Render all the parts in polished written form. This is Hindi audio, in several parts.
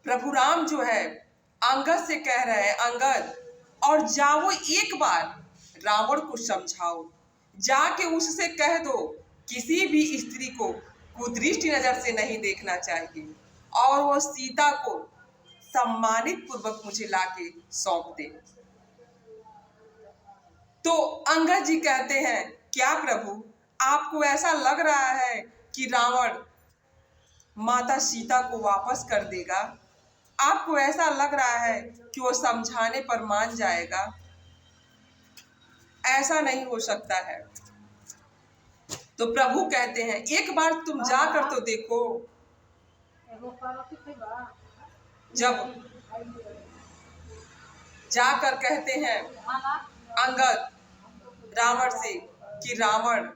प्रभु राम जो है अंगद से कह रहे हैं, अंगद और जाओ एक बार रावण को समझाओ, जाके उससे कह दो किसी भी स्त्री को कुदृष्टि नजर से नहीं देखना चाहिए और वो सीता को सम्मानित पूर्वक मुझे लाके सौंप दे। तो अंगद जी कहते हैं, क्या प्रभु आपको ऐसा लग रहा है कि रावण माता सीता को वापस कर देगा? आपको ऐसा लग रहा है कि वो समझाने पर मान जाएगा? ऐसा नहीं हो सकता है। तो प्रभु कहते हैं, एक बार तुम जाकर तो देखो। जब जाकर कहते हैं अंगद रावण से कि रावण,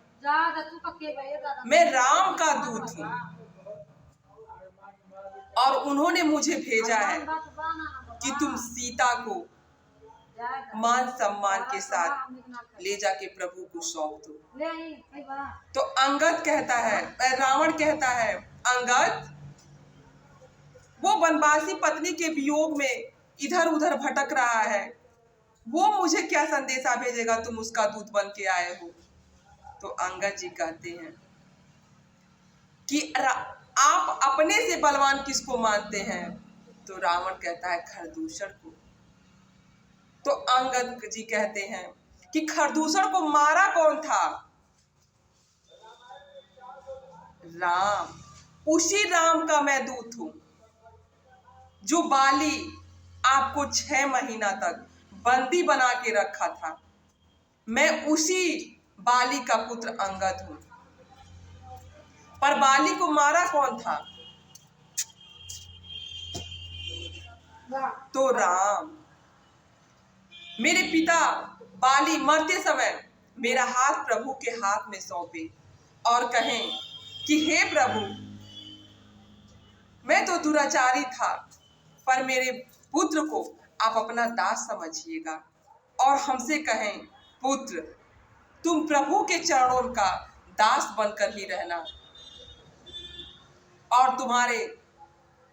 मैं राम का दूत हूं और उन्होंने मुझे भेजा है कि तुम सीता को मान सम्मान के साथ ले जाके प्रभु को सौंप दो। तो अंगद कहता है, रावण कहता है, अंगद वो वनवासी पत्नी के वियोग में इधर उधर भटक रहा है, वो मुझे क्या संदेशा भेजेगा, तुम उसका दूत बन के आए हो। तो अंगद जी कहते हैं कि आप अपने से बलवान किसको मानते हैं? तो रावण कहता है, खरदूषण को। तो अंगद जी कहते हैं कि खरदूषण को मारा कौन था? राम। उसी राम का मैं दूत हूं जो बाली आपको 6 महीना तक बंदी बना के रखा था। मैं उसी बाली का पुत्र अंगद हूं। पर बाली को मारा कौन था? तो राम। मेरे पिता बाली मरते समय मेरा हाथ प्रभु के हाथ में सौंपे और कहें कि हे प्रभु, मैं तो दुराचारी था, पर मेरे पुत्र को आप अपना दास समझिएगा और हमसे कहें, पुत्र तुम प्रभु के चरणों का दास बनकर ही रहना और तुम्हारे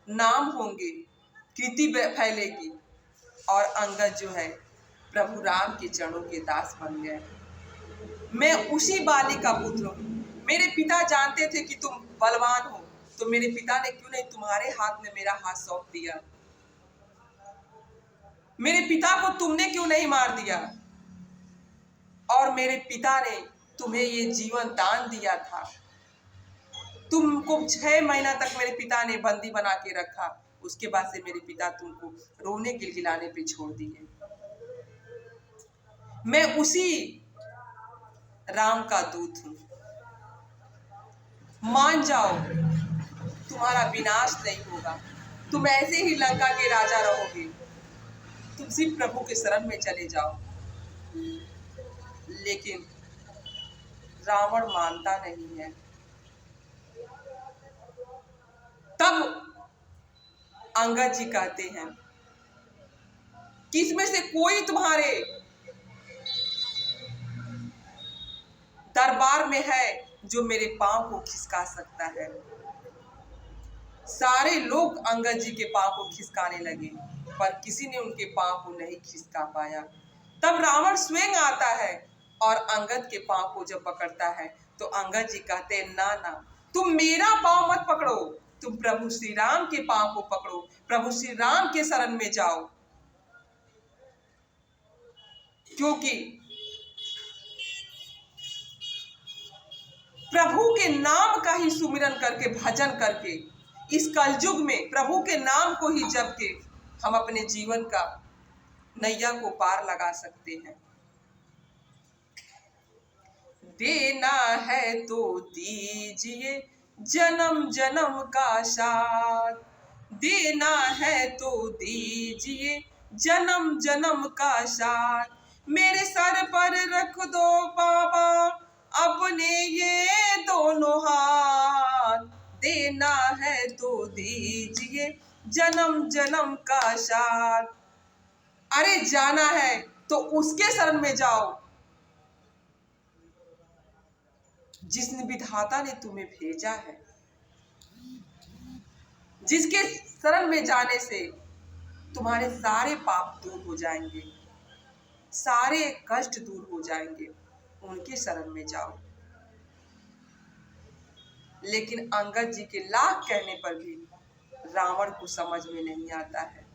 नाम होंगे, कीर्ति फैलेगी। और अंगद जो है प्रभु राम के चरणों के दास बन गए। मैं उसी बाली का पुत्र हूं। मेरे पिता जानते थे कि तुम बलवान हो, तो मेरे पिता ने क्यों नहीं तुम्हारे हाथ में मेरा हाथ सौंप दिया? मेरे पिता को तुमने क्यों नहीं मार दिया? और मेरे पिता ने तुम्हें ये जीवन दान दिया था। तुमको 6 महीना तक मेरे पिता ने बंदी बना के रखा, उसके बाद से मेरे पिता तुमको रोने गिलगिलाने पे छोड़ दिए। मैं उसी राम का दूत हूं। मान जाओ, तुम्हारा विनाश नहीं होगा, तुम ऐसे ही लंका के राजा रहोगे। तुम सिर्फ प्रभु के शरण में चले जाओ। लेकिन रावण मानता नहीं है। तब अंगद जी कहते हैं कि इसमें से कोई तुम्हारे दरबार में है जो मेरे पांव को खिसका सकता है? सारे लोग अंगद जी के पांव को खिसकाने लगे, पर किसी ने उनके पांव को नहीं खिसका पाया। तब रावण स्वयं आता है और अंगद के पांव को जब पकड़ता है तो अंगद जी कहते हैं, ना ना, तुम मेरा पांव मत पकड़ो, तुम प्रभु श्री राम के पांव को पकड़ो, प्रभु श्री राम के शरण में जाओ। क्योंकि प्रभु के नाम का ही सुमिरन करके, भजन करके, इस कलयुग में प्रभु के नाम को ही जप के हम अपने जीवन का नैया को पार लगा सकते हैं। देना है तो दीजिए जन्म जन्म का साथ, देना है तो दीजिए जन्म जन्म का साथ, मेरे सर पर रख दो बाबा अपने ये दोनों हाथ, देना है तो दीजिए जन्म जन्म का साथ। अरे जाना है तो उसके शरण में जाओ जिसने विधाता ने तुम्हें भेजा है, जिसके शरण में जाने से तुम्हारे सारे पाप दूर हो जाएंगे, सारे कष्ट दूर हो जाएंगे। उनके शरण में जाओ। लेकिन अंगद जी के लाख कहने पर भी रावण को समझ में नहीं आता है।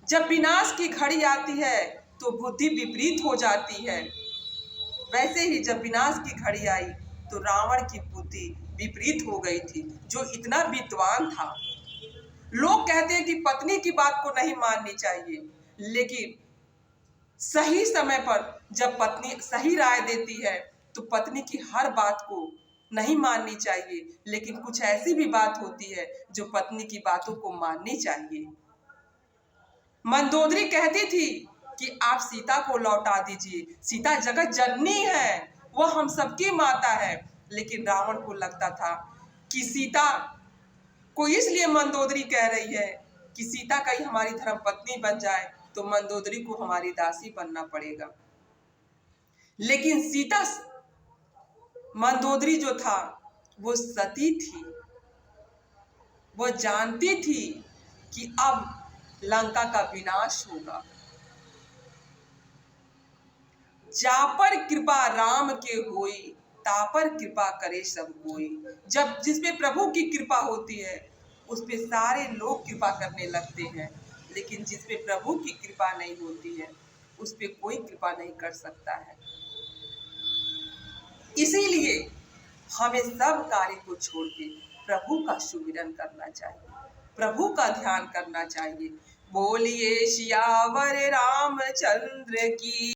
जब विनाश की घड़ी आती है तो बुद्धि विपरीत हो जाती है। वैसे ही जब विनाश की घड़ी आई तो रावण की बुद्धि विपरीत हो गई थी, जो इतना विद्वान था। लोग कहते हैं कि पत्नी की बात को नहीं माननी चाहिए, लेकिन सही समय पर जब पत्नी सही राय देती है तो पत्नी की हर बात को नहीं माननी चाहिए, लेकिन कुछ ऐसी भी बात होती है जो पत्नी की बातों को माननी चाहिए। मंदोदरी कहती थी कि आप सीता को लौटा दीजिए, सीता जगत जननी है, वह हम सबकी माता है। लेकिन रावण को लगता था कि सीता को इसलिए मंदोदरी कह रही है कि सीता कहीं हमारी धर्म पत्नी बन जाए तो मंदोदरी को हमारी दासी बनना पड़ेगा। लेकिन सीता, मंदोदरी जो था वो सती थी, वो जानती थी कि अब लंका का विनाश होगा। जापर कृपा राम के होई, तापर कृपा करे सब कोई। जब जिसपे प्रभु की कृपा होती है उस पे सारे लोग कृपा करने लगते हैं, लेकिन जिसपे प्रभु की कृपा नहीं होती है उस पे कोई कृपा नहीं कर सकता है। इसीलिए हमें सब कार्य को छोड़ के प्रभु का सुमिरन करना चाहिए, प्रभु का ध्यान करना चाहिए। बोलिए सियावर रामचंद्र की।